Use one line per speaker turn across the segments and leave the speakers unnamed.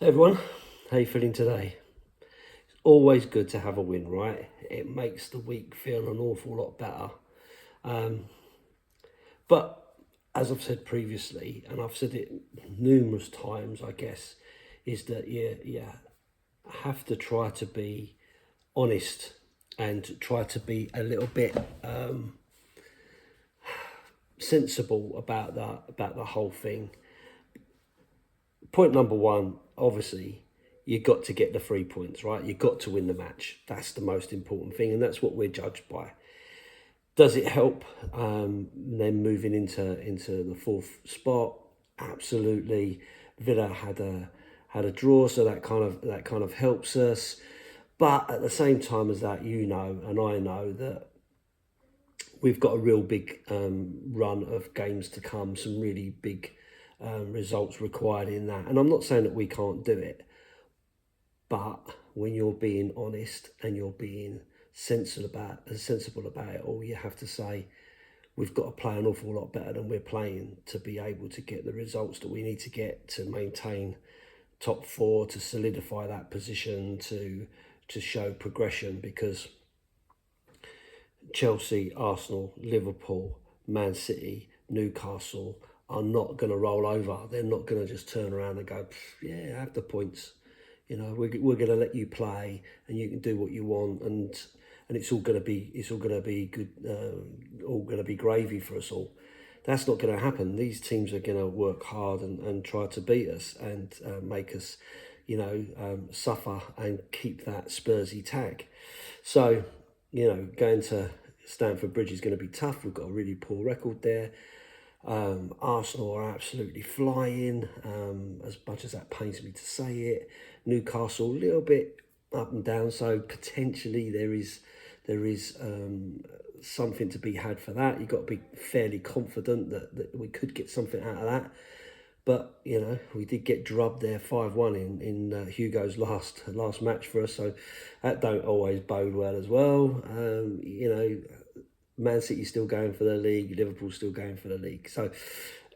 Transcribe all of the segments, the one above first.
Hey everyone, how you feeling today? It's always good to have a win, right? It makes the week feel an awful lot better. Um, but as I've said previously, and I've said it numerous times, I guess, is that you have to try to be honest and try to be a little bit sensible about the whole thing. Point number one, obviously, you got to get the 3 points, right? You got to win the match. That's the most important thing, and that's what we're judged by. Does it help then moving into the fourth spot? Absolutely. Villa had a draw, so that kind of helps us. But at the same time as that, you know, and I know that we've got a real big run of games to come, some really big results required in that. And I'm not saying that we can't do it, but when you're being honest and you're being sensible about it all, you have to say we've got to play an awful lot better than we're playing to be able to get the results that we need to get to maintain top four, to solidify that position, to show progression, because Chelsea, Arsenal, Liverpool, Man City, Newcastle are not going to roll over. They're not going to just turn around and go, yeah, have the points. You know, we're going to let you play, and you can do what you want, and it's all going to be good, all going to be gravy for us all. That's not going to happen. These teams are going to work hard and try to beat us and make us, suffer and keep that Spursy tag. So, going to Stamford Bridge is going to be tough. We've got a really poor record there. Arsenal are absolutely flying, as much as that pains me to say it. Newcastle a little bit up and down, so potentially there is something to be had for that. You've got to be fairly confident that we could get something out of that. But we did get drubbed there 5-1 in Hugo's last match for us, so that don't always bode well as well. Man City's still going for the league, Liverpool's still going for the league, so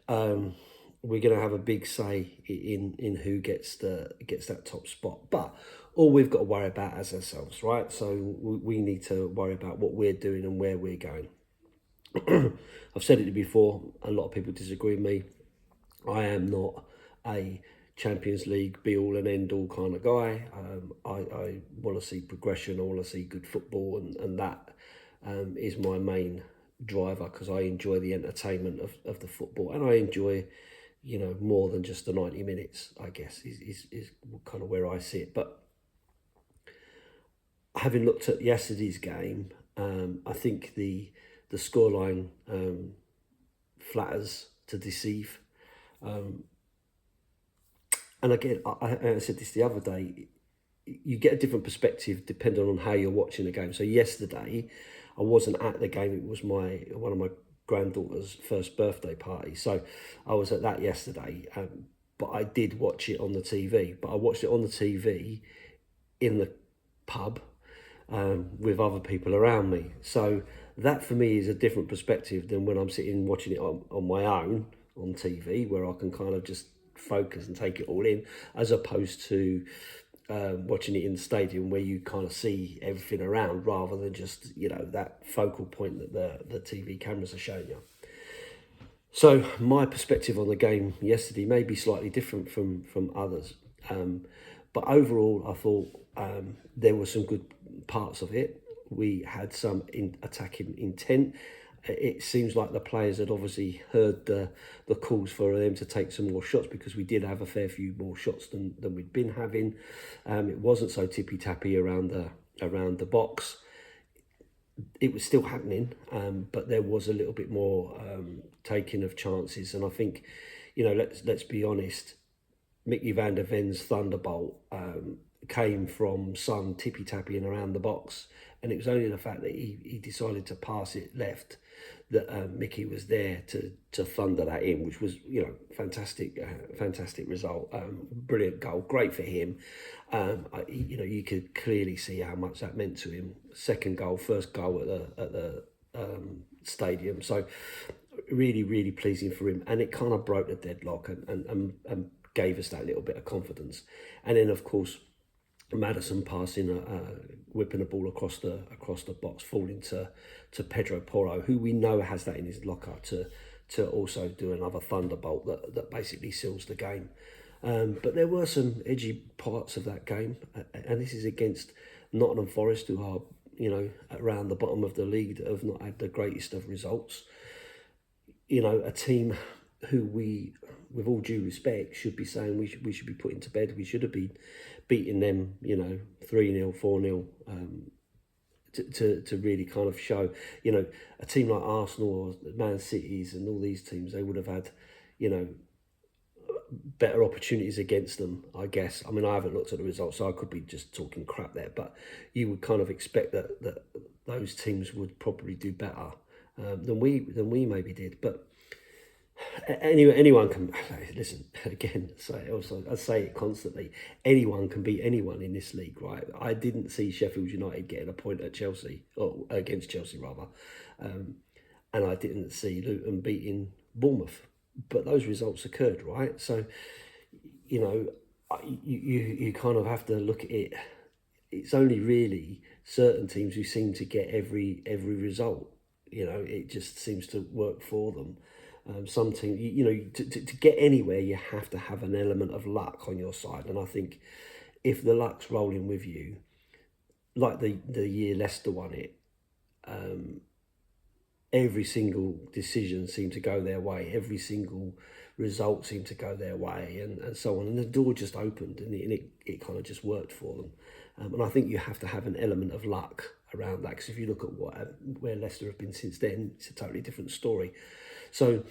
we're going to have a big say in who gets that top spot. But all we've got to worry about is ourselves, right? So we need to worry about what we're doing and where we're going. I've said it before, a lot of people disagree with me. I am not a Champions League be-all and end-all kind of guy. I want to see progression, I want to see good football, and that is my main driver, because I enjoy the entertainment of the football, and I enjoy, more than just the 90 minutes, I guess, is kind of where I see it. But having looked at yesterday's game, I think the scoreline flatters to deceive. And again, I said this the other day, you get a different perspective depending on how you're watching the game. So yesterday, I wasn't at the game. It was one of my granddaughter's first birthday party. So I was at that yesterday, but I did watch it on the TV. But I watched it on the TV in the pub with other people around me. So that for me is a different perspective than when I'm sitting watching it on my own on TV, where I can kind of just focus and take it all in, as opposed to watching it in the stadium, where you kind of see everything around rather than just that focal point that the TV cameras are showing you. So my perspective on the game yesterday may be slightly different from others, but overall I thought there were some good parts of it. We had some attacking intent. It seems like the players had obviously heard the calls for them to take some more shots, because we did have a fair few more shots than we'd been having. It wasn't so tippy-tappy around the box. It was still happening, but there was a little bit more taking of chances. And I think, let's be honest, Mickey van der Ven's thunderbolt came from some tippy-tappying around the box. And it was only the fact that he decided to pass it left that Mickey was there to thunder that in, which was, fantastic result. Brilliant goal, great for him. You could clearly see how much that meant to him. Second goal, first goal at the stadium. So really, really pleasing for him. And it kind of broke the deadlock and gave us that little bit of confidence. And then, of course, Maddison passing, whipping the ball across the box, falling to Pedro Porro, who we know has that in his locker to also do another thunderbolt that basically seals the game. But there were some edgy parts of that game, and this is against Nottingham Forest, who are, around the bottom of the league, that have not had the greatest of results. A team who we, with all due respect, should be saying we should be putting to bed. We should have been beating them, 3-0, 4-0, to really kind of show, a team like Arsenal or Man Cities and all these teams, they would have had, better opportunities against them, I guess. I mean, I haven't looked at the results, so I could be just talking crap there, but you would kind of expect that those teams would probably do better than we maybe did. But anyway, anyone can listen again. I say it constantly. Anyone can beat anyone in this league, right? I didn't see Sheffield United getting a point at Chelsea, or against Chelsea rather, and I didn't see Luton beating Bournemouth. But those results occurred, right? So, you kind of have to look at it. It's only really certain teams who seem to get every result. It just seems to work for them. Some teams, to get anywhere, you have to have an element of luck on your side. And I think if the luck's rolling with you, like the year Leicester won it, every single decision seemed to go their way. Every single result seemed to go their way, and so on. And the door just opened, and it kind of just worked for them. And I think you have to have an element of luck around that, because if you look at where Leicester have been since then, it's a totally different story. So,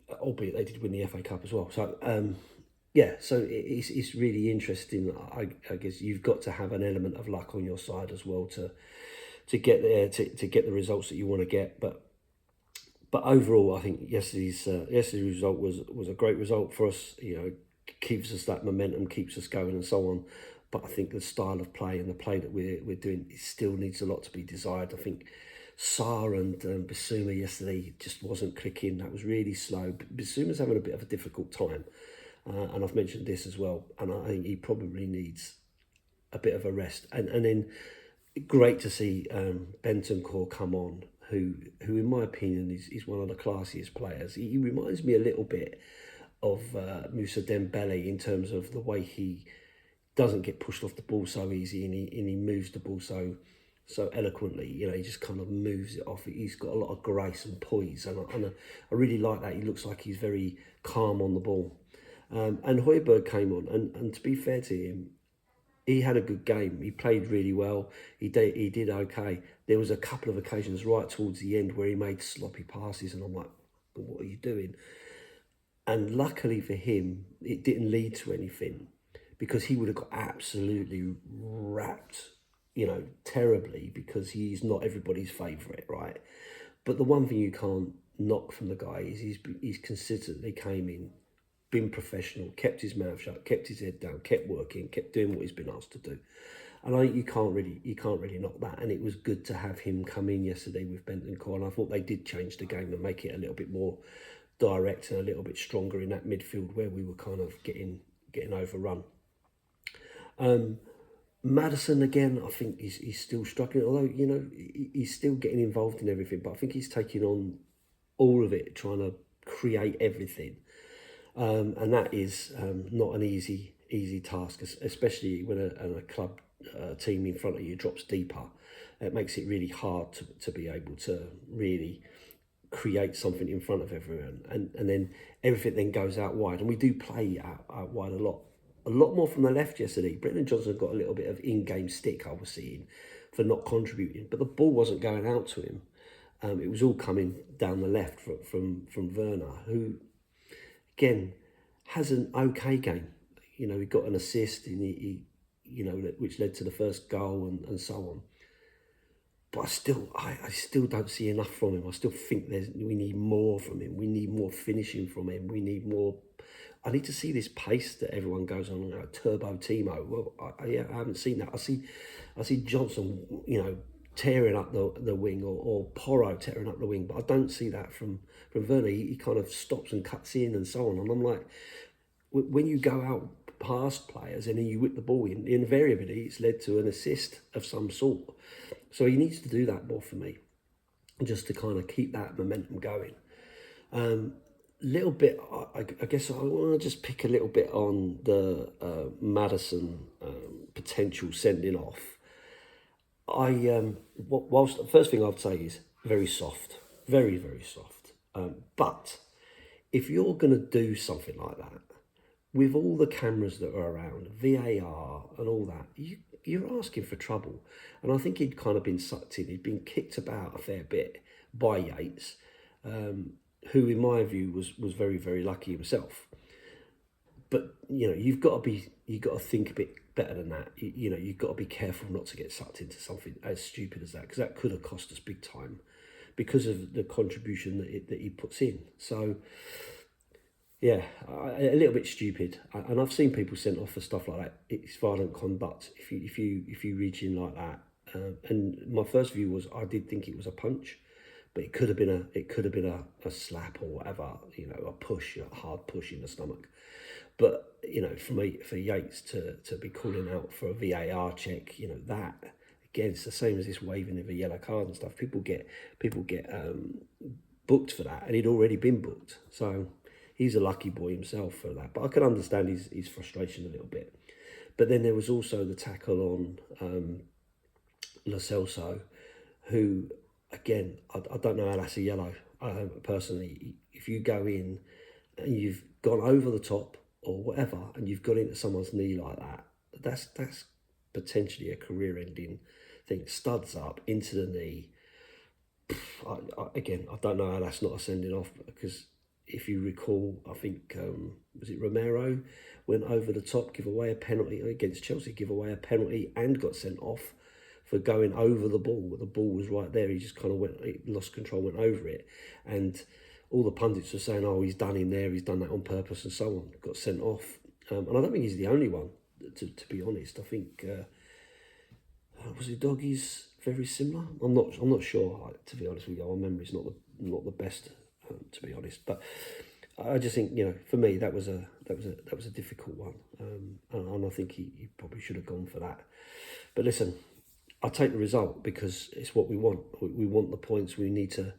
albeit they did win the FA Cup as well. So, so it's really interesting. I guess you've got to have an element of luck on your side as well to get there, to get the results that you want to get. But overall, I think yesterday's result was a great result for us. Keeps us that momentum, keeps us going, and so on. But I think the style of play and the play that we're doing, it still needs a lot to be desired. I think Sarr and Bissouma yesterday just wasn't clicking. That was really slow. Bissouma's having a bit of a difficult time, and I've mentioned this as well. And I think he probably needs a bit of a rest. And then great to see Bentancur come on, who in my opinion is one of the classiest players. He reminds me a little bit of Moussa Dembele in terms of the way he doesn't get pushed off the ball so easy, and he moves the ball so eloquently. He just kind of moves it off. He's got a lot of grace and poise, and I really like that. He looks like he's very calm on the ball. And Hojbjerg came on, and to be fair to him, he had a good game. He played really well. He did okay. There was a couple of occasions right towards the end where he made sloppy passes, and I'm like, what are you doing? And luckily for him, it didn't lead to anything, because he would have got absolutely wrapped, terribly, because he's not everybody's favourite, right? But the one thing you can't knock from the guy is he's consistently came in, been professional, kept his mouth shut, kept his head down, kept working, kept doing what he's been asked to do. And I think you can't really knock that. And it was good to have him come in yesterday with Bentancur. And I thought they did change the game and make it a little bit more direct and a little bit stronger in that midfield where we were kind of getting overrun. Maddison, again, I think he's still struggling, although, he's still getting involved in everything, but I think he's taking on all of it, trying to create everything. And that is not an easy task, especially when a club team in front of you drops deeper. It makes it really hard to be able to really create something in front of everyone. And then everything then goes out wide. And we do play out wide a lot more from the left yesterday. Brendan Johnson got a little bit of in-game stick, I was seeing, for not contributing. But the ball wasn't going out to him. It was all coming down the left from Werner, who, again, has an okay game. He got an assist, and he which led to the first goal and so on. But I still don't see enough from him. I still think we need more from him. We need more finishing from him. We need more. I need to see this pace that everyone goes on, Turbo Timo. Well, I haven't seen that. I see Johnson, tearing up the wing, or Porro tearing up the wing, but I don't see that from Werner. He kind of stops and cuts in and so on. And I'm like, when you go out past players and then you whip the ball in, invariably it's led to an assist of some sort. So he needs to do that more for me, just to kind of keep that momentum going. Little bit, I guess I want to just pick a little bit on the Maddison potential sending off. Whilst the first thing I'd say is very soft, very, very soft. But if you're going to do something like that, with all the cameras that are around, VAR and all that, you're asking for trouble. And I think he'd kind of been sucked in. He'd been kicked about a fair bit by Yates, who in my view was very, very lucky himself. But you've got to think a bit better than that. You've got to be careful not to get sucked into something as stupid as that, because that could have cost us big time because of the contribution that he puts in. So yeah, a little bit stupid, and I've seen people sent off for stuff like that. It's violent conduct if you reach in like that. And my first view was I did think it was a punch, but it could have been a slap or whatever, a push, a hard push in the stomach. But for Yates to be calling out for a VAR check, that again, it's the same as this waving of a yellow card and stuff. People get booked for that, and he'd already been booked. So he's a lucky boy himself for that. But I can understand his frustration a little bit. But then there was also the tackle on Lo Celso, who, again, I don't know how that's a yellow. Personally, if you go in and you've gone over the top or whatever, and you've got into someone's knee like that, that's potentially a career-ending thing. Studs up into the knee. Again, I don't know how that's not a sending off, because if you recall, I think, was it Romero went over the top, give away a penalty against Chelsea, give away a penalty and got sent off for going over the ball. The ball was right there. He just kind of lost control, went over it. And all the pundits were saying, oh, he's done him there, he's done that on purpose and so on, got sent off. And I don't think he's the only one, to be honest. I think, was it Doggy's very similar? I'm not sure, to be honest with you. Our memory's not the best, to be honest. But I just think, for me, that was a difficult one, and I think he probably should have gone for that. But listen, I take the result because it's what we want. We want the points. We need to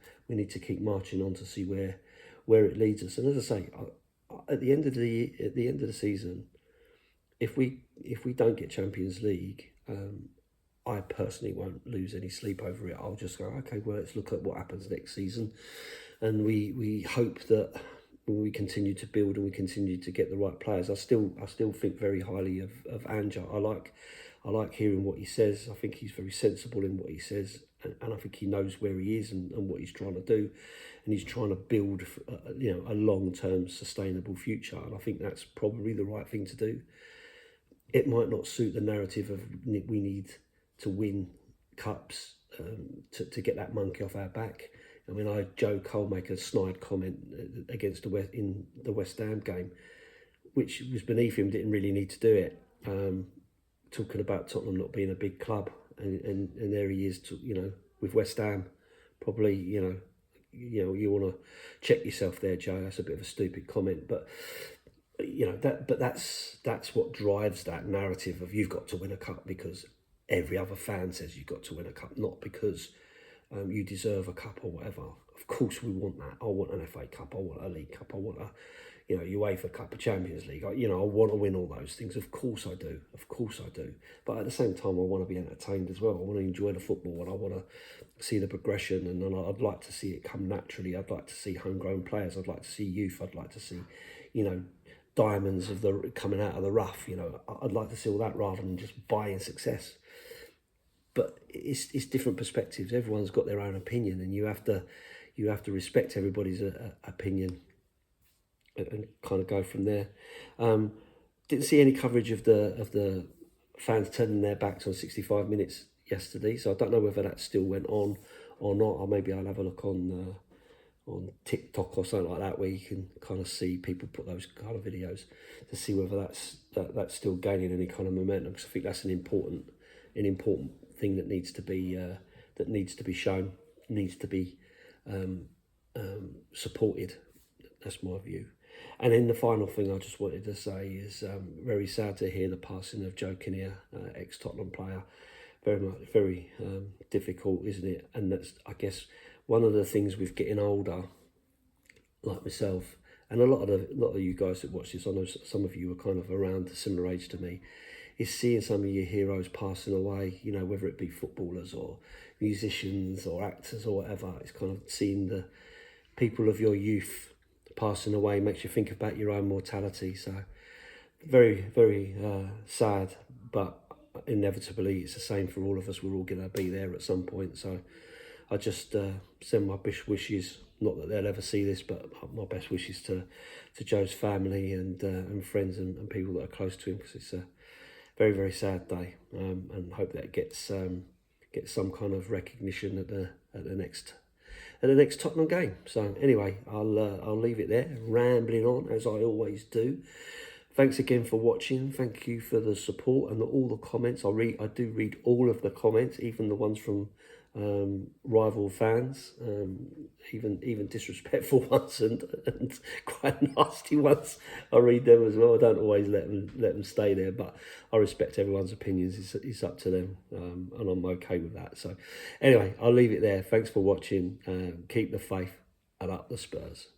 keep marching on to see where it leads us. And as I say, at the end of the season, if we don't get Champions League, I personally won't lose any sleep over it. I'll just go, okay, well, let's look at what happens next season, and we hope that we continue to build and we continue to get the right players. I still think very highly of Anja. I like hearing what he says. I think he's very sensible in what he says, and I think he knows where he is and what he's trying to do, and he's trying to build a long-term sustainable future. And I think that's probably the right thing to do. It might not suit the narrative of we need to win cups to get that monkey off our back. I mean, I heard Joe Cole make a snide comment against in the West Ham game, which was beneath him. Didn't really need to do it. Talking about Tottenham not being a big club, and there he is, with West Ham. Probably, you want to check yourself there, Joe. That's a bit of a stupid comment, but that's what drives that narrative of you've got to win a cup because every other fan says you've got to win a cup, not because you deserve a cup or whatever. Of course we want that. I want an FA Cup, I want a League Cup, I want a UEFA Cup, a Champions League. I want to win all those things. Of course I do. But at the same time, I want to be entertained as well. I want to enjoy the football, and I want to see the progression, and I'd like to see it come naturally. I'd like to see homegrown players. I'd like to see youth. I'd like to see, diamonds coming out of the rough. I'd like to see all that rather than just buying success. But it's different perspectives. Everyone's got their own opinion, and you have to respect everybody's opinion and kind of go from there. Didn't see any coverage of the fans turning their backs on 65 minutes yesterday, so I don't know whether that still went on or not. Or maybe I'll have a look on TikTok or something like that, where you can kind of see people put those kind of videos to see whether that's still gaining any kind of momentum. Because I think that's an important thing that needs to be shown, needs to be supported. That's my view. And then the final thing I just wanted to say is very sad to hear the passing of Joe Kinnear, ex-Tottenham player. Very difficult, isn't it? And that's, I guess, one of the things with getting older, like myself, and a lot of you guys that watch this, I know some of you are kind of around a similar age to me, is seeing some of your heroes passing away, you know, whether it be footballers or musicians or actors or whatever. It's kind of seeing the people of your youth passing away makes you think about your own mortality. So very sad, but inevitably it's the same for all of us. We're all going to be there at some point. So I just send my best wishes, not that they'll ever see this, but my best wishes to Joe's family and friends and people that are close to him, because it's a very sad day, and hope that it gets some kind of recognition at the next Tottenham game. So anyway, I'll leave it there, rambling on as I always do. Thanks again for watching. Thank you for the support and all the comments. I do read all of the comments, even the ones from rival fans, even disrespectful ones and quite nasty ones. I read them as well. I don't always let them stay there, but I respect everyone's opinions. It's up to them, and I'm okay with that. So anyway, I'll leave it there. Thanks for watching. Keep the faith and up the Spurs.